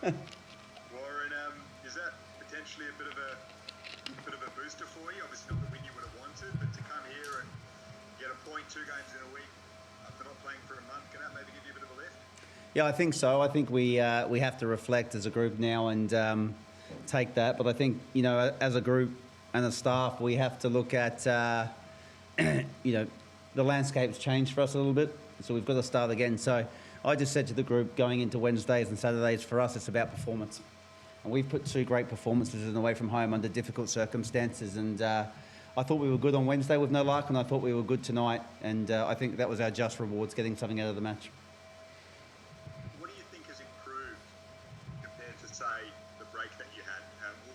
Warren, is that potentially a bit of a booster for you? Obviously not the win you would have wanted, but to come here and get a point, 2 games in a week after not playing for a month, can that maybe give you a bit of a lift? Yeah, I think so. I think we have to reflect as a group now and take that. But I think, as a group and a staff, we have to look at, the landscape's changed for us a little bit. So we've got to start again. So I just said to the group, going into Wednesdays and Saturdays, for us, it's about performance. And we've put 2 great performances in away from home under difficult circumstances. And I thought we were good on Wednesday with no luck, and I thought we were good tonight. And I think that was our just rewards, getting something out of the match. What do you think has improved compared to, say, the break that you had?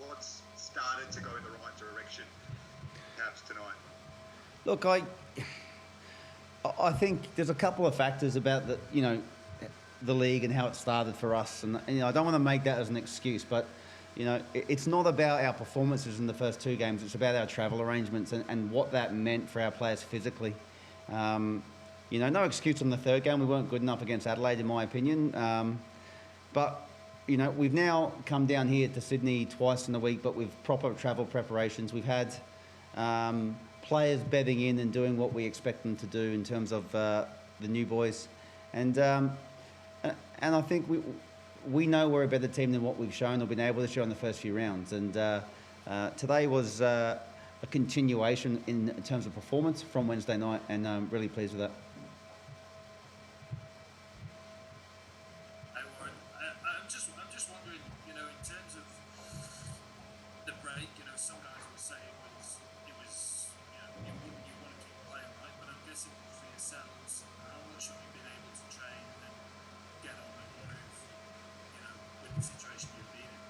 What's started to go in the right direction, perhaps, tonight? Look, I think there's a couple of factors about the league and how it started for us, and I don't want to make that as an excuse, but it's not about our performances in the first 2 games. It's about our travel arrangements and what that meant for our players physically. No excuse on the 3rd game. We weren't good enough against Adelaide, in my opinion. But we've now come down here to Sydney twice in a week, but with proper travel preparations. We've had players bedding in and doing what we expect them to do in terms of the new boys, and I think we know we're a better team than what we've shown or been able to show in the first few rounds. And today was a continuation in terms of performance from Wednesday night, and I'm really pleased with that. Hey Warren, I'm just wondering, in terms of the break, some guys will say it was you want to keep playing, right? But I'm guessing for yourselves, how much have you been able to train and get on and move, with the situation you've been in?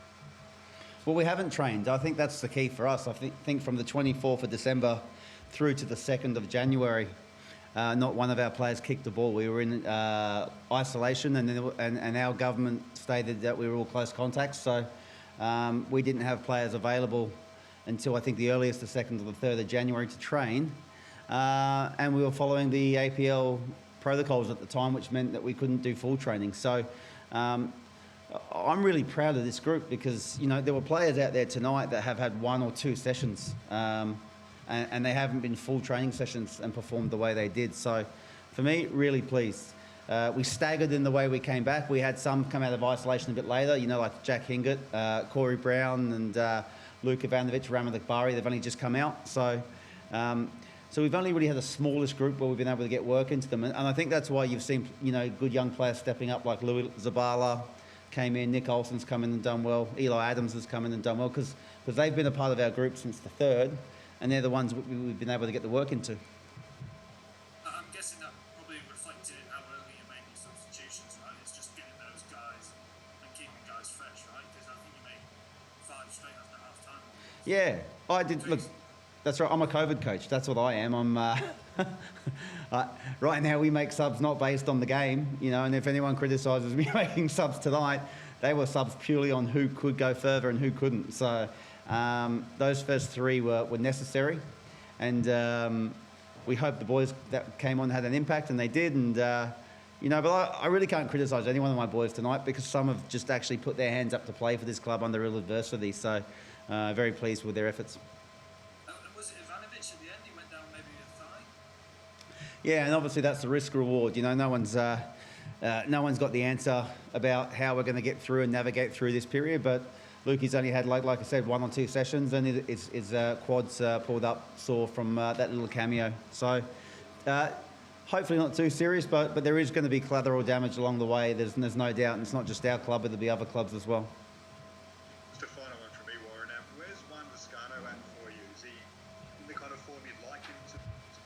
Well, we haven't trained. I think that's the key for us. I think from the 24th of December through to the 2nd of January, not one of our players kicked the ball. We were in isolation, and our government stated that we were all close contacts. So we didn't have players available until I think the earliest, the 2nd or the 3rd of January, to train. And we were following the APL protocols at the time, which meant that we couldn't do full training. So I'm really proud of this group because, there were players out there tonight that have had 1 or 2 sessions and they haven't been full training sessions and performed the way they did. So for me, really pleased. We staggered in the way we came back. We had some come out of isolation a bit later, like Jack Hingett, Corey Brown and Luke Ivanovic, Ramadak Bari. They've only just come out. So we've only really had the smallest group where we've been able to get work into them. And I think that's why you've seen, good young players stepping up, like Louis Zabala came in, Nick Olsen's come in and done well, Eli Adams has come in and done well, because they've been a part of our group since the 3rd, and they're the ones we've been able to get the work into. I'm guessing that probably reflected how early you made these substitutions, right? It's just getting those guys and keeping guys fresh, right? Because I think you made 5 straight after half time. Yeah, I did. Look, that's right. I'm a COVID coach. That's what I am. Right now we make subs not based on the game, and if anyone criticises me making subs tonight, they were subs purely on who could go further and who couldn't. So those first 3 were necessary, and we hope the boys that came on had an impact, and they did. And but I really can't criticise any one of my boys tonight because some have just actually put their hands up to play for this club under real adversity. So very pleased with their efforts. Was it Ivanovic at the end? He went down maybe a thigh? Yeah, and obviously that's the risk reward. No one's got the answer about how we're going to get through and navigate through this period. But Lukey's only had, like I said, 1 or 2 sessions, and his quads pulled up sore from that little cameo. So hopefully not too serious, but there is going to be collateral damage along the way. There's no doubt, and it's not just our club, but there'll be other clubs as well. Just a final one from me, Warren. Where's Juan Toscano at for you? Is he in the kind of form you'd like him to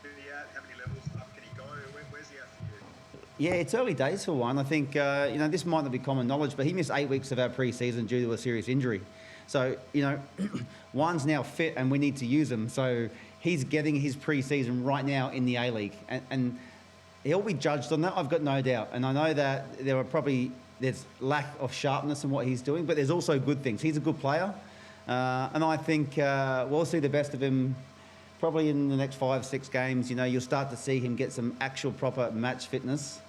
be at? How many levels up can he go? Where's he at for you? Yeah, it's early days for Juan. I think, this might not be common knowledge, but he missed 8 weeks of our pre-season due to a serious injury. So, Juan's now fit and we need to use him. So he's getting his pre-season right now in the A-League. And he'll be judged on that, I've got no doubt. And I know that there's lack of sharpness in what he's doing, but there's also good things. He's a good player. And I think we'll see the best of him probably in the next 5-6 games. You'll start to see him get some actual proper match fitness.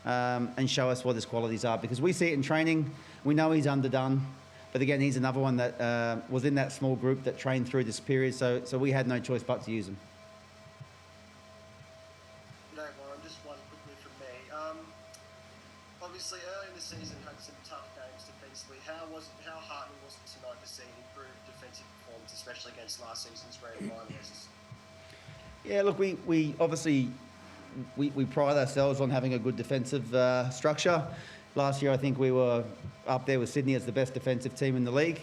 and show us what his qualities are, because we see it in training. We know he's underdone, but again, he's another one that was in that small group that trained through this period, so we had no choice but to use him. No, Warren, just one quickly from me. Obviously, early in the season had some tough games defensively. How heartening was it tonight to see improved defensive performance, especially against last season's grand finalists? Yeah, look, we obviously we pride ourselves on having a good defensive structure. Last year, I think we were up there with Sydney as the best defensive team in the league.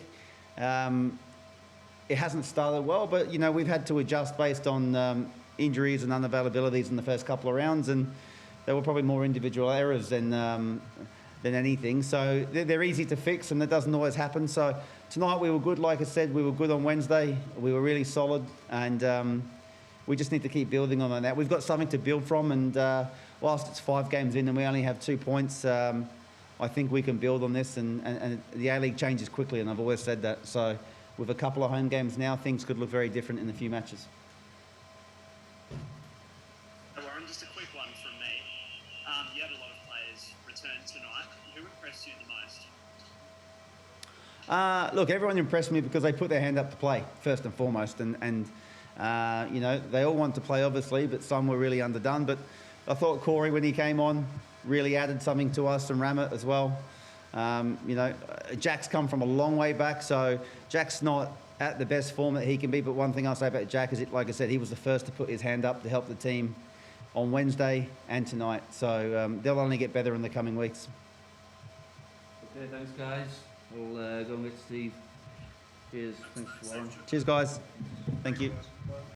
It hasn't started well, but you know, we've had to adjust based on injuries and unavailabilities in the first couple of rounds, and there were probably more individual errors than anything. So they're easy to fix, and that doesn't always happen. So tonight we were good. Like I said, we were good on Wednesday. We were really solid, and we just need to keep building on that. We've got something to build from, and whilst it's 5 games in and we only have 2 points, I think we can build on this, and the A-League changes quickly, and I've always said that. So with a couple of home games now, things could look very different in a few matches. Warren, just a quick one from me. You had a lot of players return tonight. Who impressed you the most? Look, everyone impressed me because they put their hand up to play, first and foremost. And you know, they all want to play, obviously, but some were really underdone. But I thought Corey, when he came on, really added something to us, and Ramit as well. You know, Jack's come from a long way back, so Jack's not at the best form that he can be. But one thing I'll say about Jack is, like I said, he was the first to put his hand up to help the team on Wednesday and tonight. So they'll only get better in the coming weeks. Okay, thanks guys. We'll go and get Steve. Cheers. Thanks, Warren. Cheers, guys. Thank you.